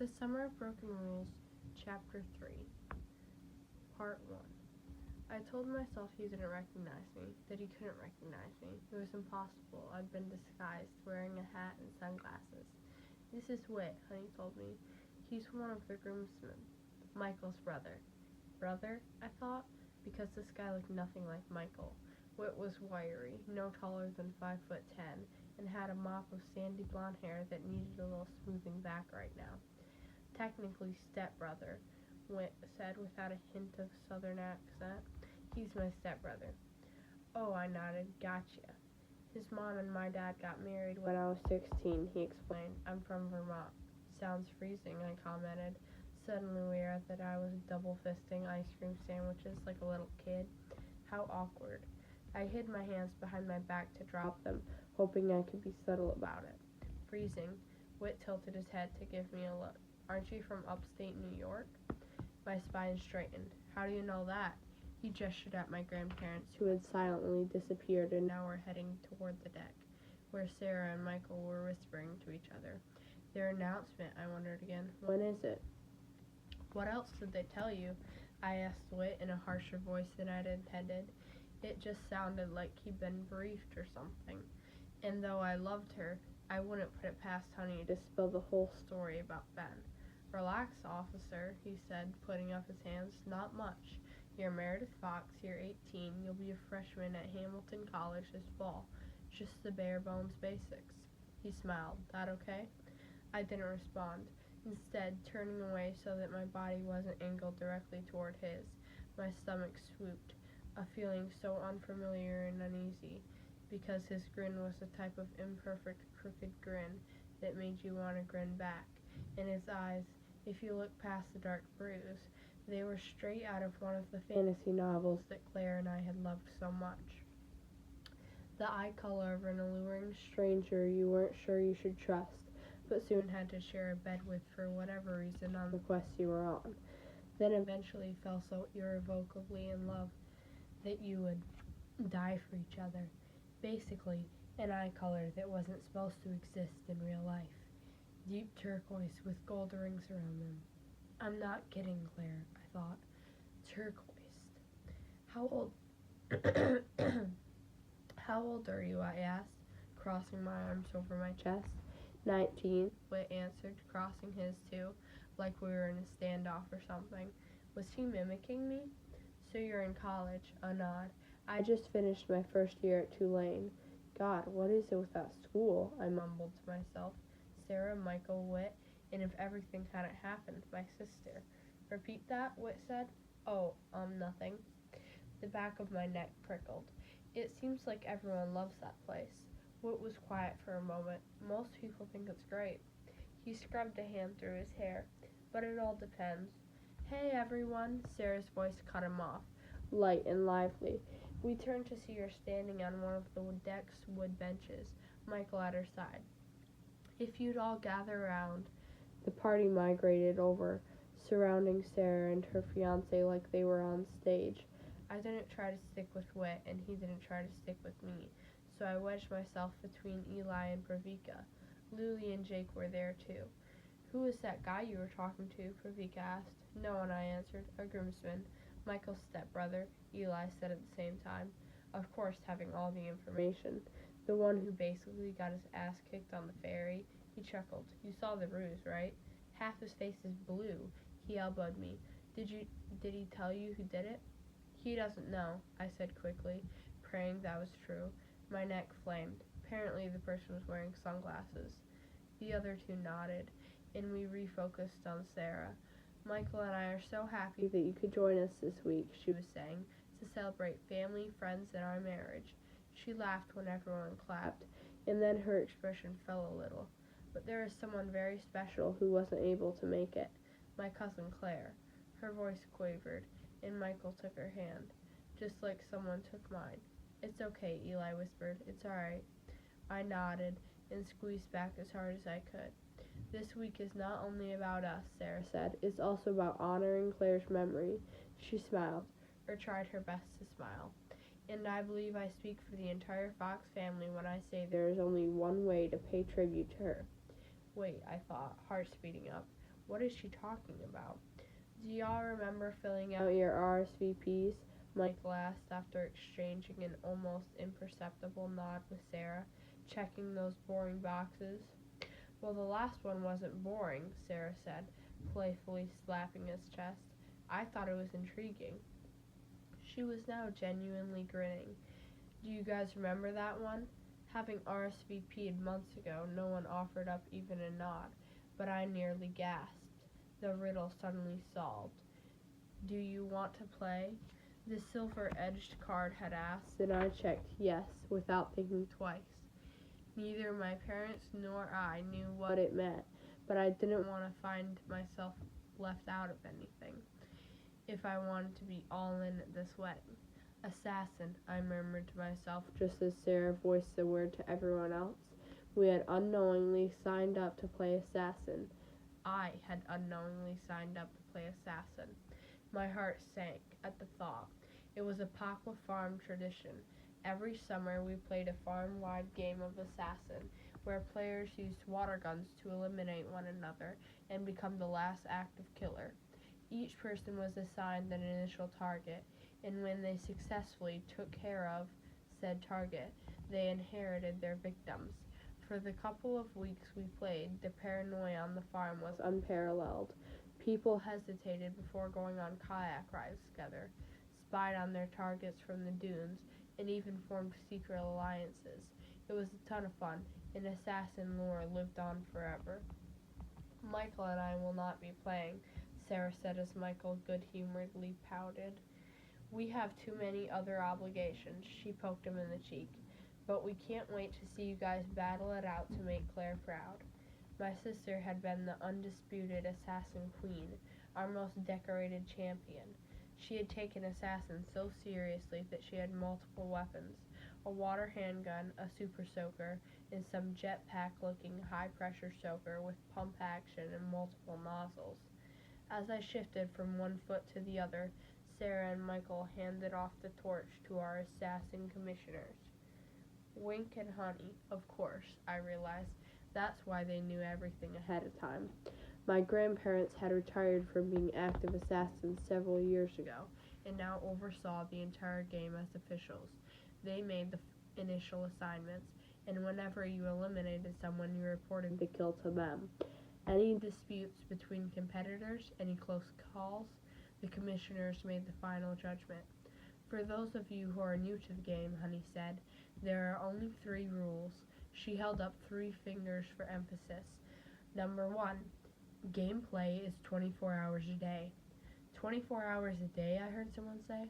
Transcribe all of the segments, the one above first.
The Summer of Broken Rules, Chapter 3, Part 1. I told myself he didn't recognize me, that he couldn't recognize me. It was impossible. I'd been disguised, wearing a hat and sunglasses. This is Whit, Honey told me. He's one of the groomsmen, Michael's brother. Brother? I thought, because this guy looked nothing like Michael. Whit was wiry, no taller than 5'10", and had a mop of sandy blonde hair that needed a little smoothing back right now. Technically stepbrother, Whit said without a hint of southern accent. He's my stepbrother. Oh, I nodded. Gotcha. His mom and my dad got married when I was 16, he explained. I'm from Vermont. Sounds freezing, I commented, suddenly aware that I was double-fisting ice cream sandwiches like a little kid. How awkward. I hid my hands behind my back to drop them, hoping I could be subtle about it. Freezing. Whit tilted his head to give me a look. Aren't you from upstate New York? My spine straightened. How do you know that? He gestured at my grandparents, who had silently disappeared and now were heading toward the deck, where Sarah and Michael were whispering to each other. Their announcement, I wondered again. When is it? What else did they tell you? I asked Whit in a harsher voice than I'd intended. It just sounded like he'd been briefed or something. And though I loved her, I wouldn't put it past Honey to spill the whole story about Ben. Relax, officer, he said, putting up his hands. Not much. You're Meredith Fox, you're 18, you'll be a freshman at Hamilton College this fall. Just the bare-bones basics. He smiled. That okay? I didn't respond, instead turning away so that my body wasn't angled directly toward his. My stomach swooped, a feeling so unfamiliar and uneasy, because his grin was the type of imperfect, crooked grin that made you want to grin back. And his eyes, if you look past the dark bruise, they were straight out of one of the fantasy novels that Claire and I had loved so much. The eye color of an alluring stranger you weren't sure you should trust, but soon had to share a bed with for whatever reason on the quest you were on, then eventually fell so irrevocably in love that you would die for each other. Basically, an eye color that wasn't supposed to exist in real life. Deep turquoise with gold rings around them. I'm not kidding, Claire, I thought. Turquoise. How old How old are you? I asked, crossing my arms over my chest. 19, Whit answered, crossing his too, like we were in a standoff or something. Was he mimicking me? So you're in college, a nod. I just finished my first year at Tulane. God, what is it with that school? I mumbled to myself. Sarah, Michael, Whit, and if everything hadn't happened, my sister. Repeat that, Whit said. Oh, nothing. The back of my neck prickled. It seems like everyone loves that place. Whit was quiet for a moment. Most people think it's great. He scrubbed a hand through his hair. But it all depends. Hey, everyone, Sarah's voice cut him off, light and lively. We turned to see her standing on one of the deck's wood benches, Michael at her side. If you'd all gather around. The party migrated over, surrounding Sarah and her fiancé like they were on stage. I didn't try to stick with Whit, and he didn't try to stick with me, so I wedged myself between Eli and Pravika. Lily and Jake were there too. Who is that guy you were talking to? Pravika asked. No one, I answered. A groomsman. Michael's stepbrother, Eli said at the same time. Of course, having all the information. The one who basically got his ass kicked on the ferry. He chuckled. You saw the ruse, right? Half his face is blue. He elbowed me. Did he tell you who did it? He doesn't know, I said quickly, praying that was true. My neck flamed. Apparently the person was wearing sunglasses. The other two nodded, and we refocused on Sarah. Michael and I are so happy that you could join us this week, she was saying, to celebrate family, friends, and our marriage. She laughed when everyone clapped, and then her expression fell a little. But there is someone very special who wasn't able to make it. My cousin Claire. Her voice quavered, and Michael took her hand, just like someone took mine. It's okay, Eli whispered. It's all right. I nodded and squeezed back as hard as I could. This week is not only about us, Sarah said. It's also about honoring Claire's memory. She smiled, or tried her best to smile. And I believe I speak for the entire Fox family when I say there is only one way to pay tribute to her. Wait, I thought, heart speeding up. What is she talking about? Do y'all remember filling out your RSVPs? Michael asked after exchanging an almost imperceptible nod with Sarah, checking those boring boxes. Well, the last one wasn't boring, Sarah said, playfully slapping his chest. I thought it was intriguing. She was now genuinely grinning. Do you guys remember that one? Having RSVP'd months ago, no one offered up even a nod, but I nearly gasped. The riddle suddenly solved. Do you want to play? The silver-edged card had asked, and I checked yes without thinking twice. Neither my parents nor I knew what it meant, but I didn't want to find myself left out of anything if I wanted to be all in at this wedding. Assassin, I murmured to myself just as Sarah voiced the word to everyone else. We had unknowingly signed up to play assassin. I had unknowingly signed up to play assassin. My heart sank at the thought. It was a Pakwa Farm tradition. Every summer we played a farm-wide game of assassin, where players used water guns to eliminate one another and become the last active killer. Each person was assigned an initial target, and when they successfully took care of said target, they inherited their victims. For the couple of weeks we played, the paranoia on the farm was unparalleled. People hesitated before going on kayak rides together, spied on their targets from the dunes, and even formed secret alliances. It was a ton of fun, and assassin lore lived on forever. Michael and I will not be playing, Sarah said as Michael good-humoredly pouted. We have too many other obligations, she poked him in the cheek. But we can't wait to see you guys battle it out to make Claire proud. My sister had been the undisputed assassin queen, our most decorated champion. She had taken assassin so seriously that she had multiple weapons, a water handgun, a super soaker, and some jetpack-looking high-pressure soaker with pump action and multiple nozzles. As I shifted from one foot to the other, Sarah and Michael handed off the torch to our assassin commissioners. Wink and Honey, of course, I realized. That's why they knew everything ahead of time. My grandparents had retired from being active assassins several years ago, and now oversaw the entire game as officials. They made the initial assignments, and whenever you eliminated someone, you reported the kill to them. Any disputes between competitors, any close calls, the commissioners made the final judgment. For those of you who are new to the game, Honey said, there are only 3 rules. She held up 3 fingers for emphasis. Number 1, gameplay is 24 hours a day. 24 hours a day, I heard someone say?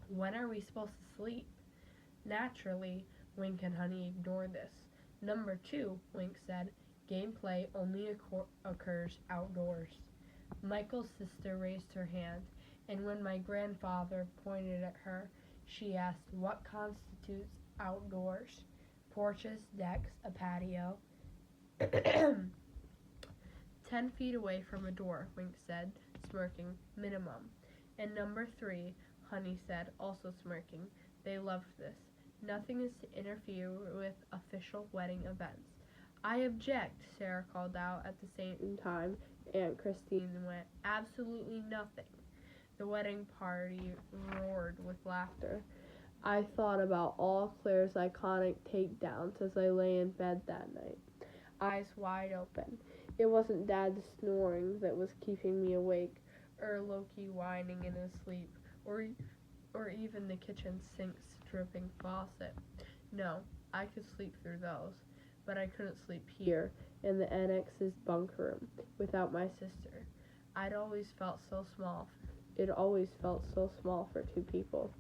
When are we supposed to sleep? Naturally, Wink and Honey ignored this. Number 2, Wink said, gameplay only occurs outdoors. Michael's sister raised her hand, and when my grandfather pointed at her, she asked, what constitutes outdoors? Porches, decks, a patio. 10 feet away from a door, Wink said, smirking, minimum. And number 3, Honey said, also smirking. They loved this. Nothing is to interfere with official wedding events. I object, Sarah called out at the same time. Aunt Christine went, absolutely nothing. The wedding party roared with laughter. I thought about all Claire's iconic takedowns as I lay in bed that night, eyes wide open. It wasn't Dad's snoring that was keeping me awake, or Loki whining in his sleep, or even the kitchen sink's dripping faucet. No, I could sleep through those, but I couldn't sleep here, in the annex's bunk room, without my sister. It always felt so small for 2 people.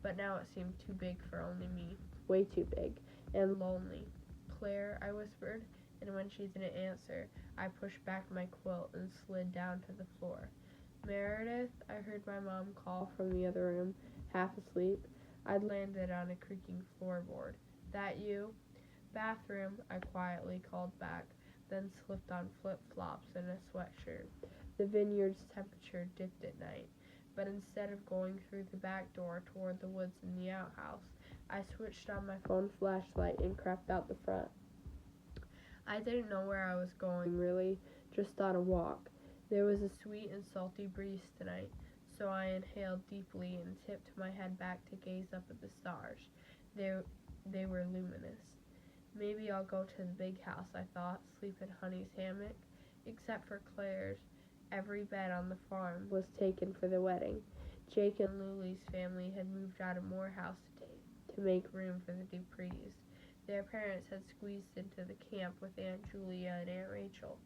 But now it seemed too big for only me, way too big, and lonely. Claire, I whispered, and when she didn't answer, I pushed back my quilt and slid down to the floor. Meredith, I heard my mom call from the other room, half asleep. I'd landed on a creaking floorboard. That you? Bathroom, I quietly called back, then slipped on flip-flops and a sweatshirt. The vineyard's temperature dipped at night. But instead of going through the back door toward the woods in the outhouse, I switched on my phone flashlight and crept out the front. I didn't know where I was going, really, just on a walk. There was a sweet and salty breeze tonight, so I inhaled deeply and tipped my head back to gaze up at the stars. They were luminous. Maybe I'll go to the big house, I thought, sleep in Honey's hammock. Except for Claire's, every bed on the farm was taken for the wedding. Jake and Luli's family had moved out of Morehouse to make room for the Duprees. Their parents had squeezed into the camp with Aunt Julia and Aunt Rachel,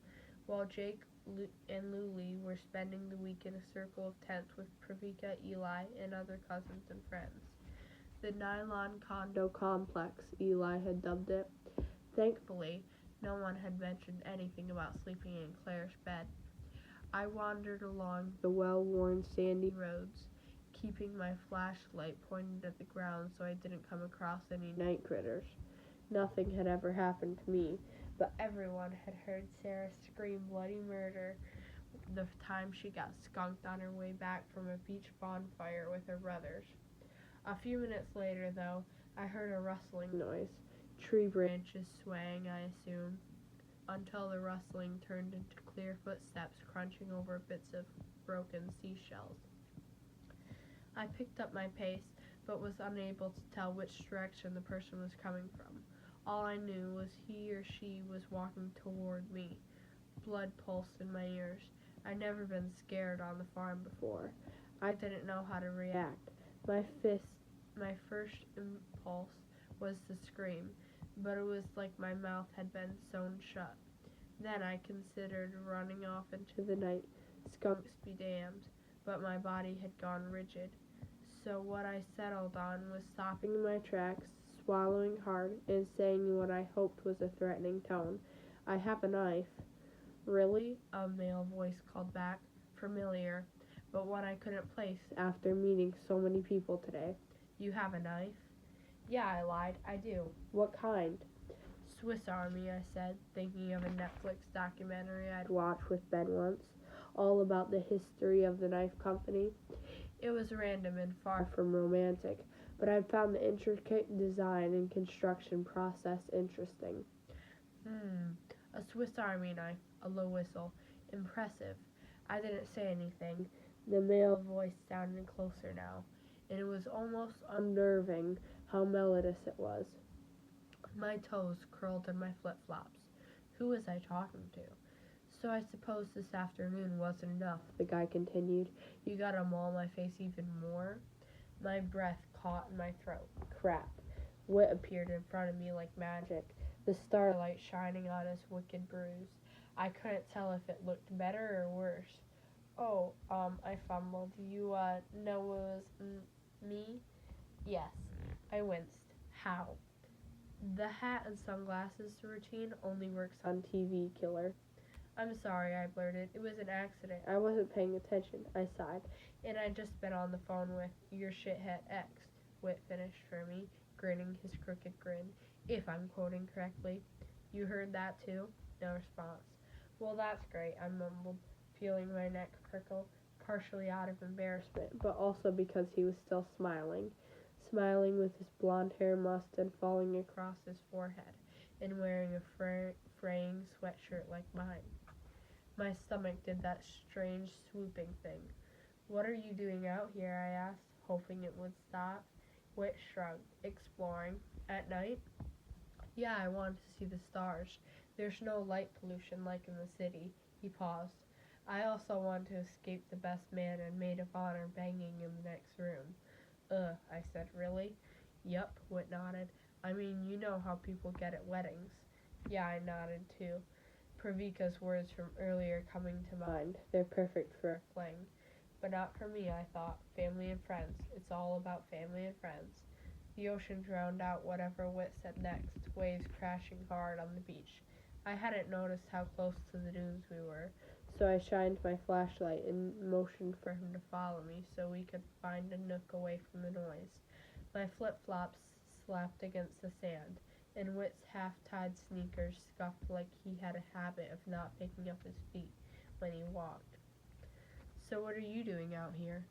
while Jake and Luli were spending the week in a circle of tents with Pravika, Eli, and other cousins and friends. The nylon condo complex, Eli had dubbed it. Thankfully, no one had mentioned anything about sleeping in Claire's bed. I wandered along the well-worn sandy roads, keeping my flashlight pointed at the ground so I didn't come across any night critters. Nothing had ever happened to me, but everyone had heard Sarah scream bloody murder the time she got skunked on her way back from a beach bonfire with her brothers. A few minutes later, though, I heard a rustling noise. Tree branches swaying, I assume, until the rustling turned into clear footsteps crunching over bits of broken seashells. I picked up my pace, but was unable to tell which direction the person was coming from. All I knew was he or she was walking toward me. Blood pulsed in my ears. I'd never been scared on the farm before. I didn't know how to react. My first impulse was to scream, but it was like my mouth had been sewn shut. Then I considered running off into the night, skunks be damned, but my body had gone rigid. So what I settled on was stopping in my tracks, swallowing hard, and saying what I hoped was a threatening tone. I have a knife. Really? A male voice called back, familiar, but one I couldn't place after meeting so many people today. You have a knife? Yeah, I lied. I do. What kind? Swiss Army, I said, thinking of a Netflix documentary I'd watched with Ben once, all about the history of the knife company. It was random and far from romantic, but I found the intricate design and construction process interesting. A Swiss Army knife, a low whistle. Impressive. I didn't say anything. The male voice sounded closer now, and it was almost unnerving how melodious it was. My toes curled in my flip-flops. Who was I talking to? So I suppose this afternoon wasn't enough, the guy continued. You gotta maul my face even more? My breath caught in my throat. Crap. Wit appeared in front of me like magic, the starlight shining on his wicked bruise. I couldn't tell if it looked better or worse. Oh, I fumbled. You, know it was me? Yes. I winced. How? The hat and sunglasses routine only works on TV, killer. I'm sorry, I blurted. It was an accident. I wasn't paying attention, I sighed. And I'd just been on the phone with your shithead ex, Whit finished for me, grinning his crooked grin, if I'm quoting correctly. You heard that too? No response. Well, that's great, I mumbled, feeling my neck prickle, partially out of embarrassment, but also because he was still smiling with his blonde hair mussed and falling across his forehead, and wearing a fraying sweatshirt like mine. My stomach did that strange swooping thing. What are you doing out here? I asked, hoping it would stop. Whit shrugged, exploring. At night? Yeah, I wanted to see the stars. There's no light pollution like in the city. He paused. I also wanted to escape the best man and maid of honor banging in the next room. I said, really? Yup, Whit nodded. I mean, you know how people get at weddings. Yeah, I nodded too. Pravika's words from earlier coming to mind. They're perfect for a fling. But not for me, I thought. Family and friends. It's all about family and friends. The ocean drowned out whatever Whit said next, waves crashing hard on the beach. I hadn't noticed how close to the dunes we were, so I shined my flashlight and motioned for him to follow me so we could find a nook away from the noise. My flip-flops slapped against the sand, and Whit's half-tied sneakers scuffed like he had a habit of not picking up his feet when he walked. So what are you doing out here?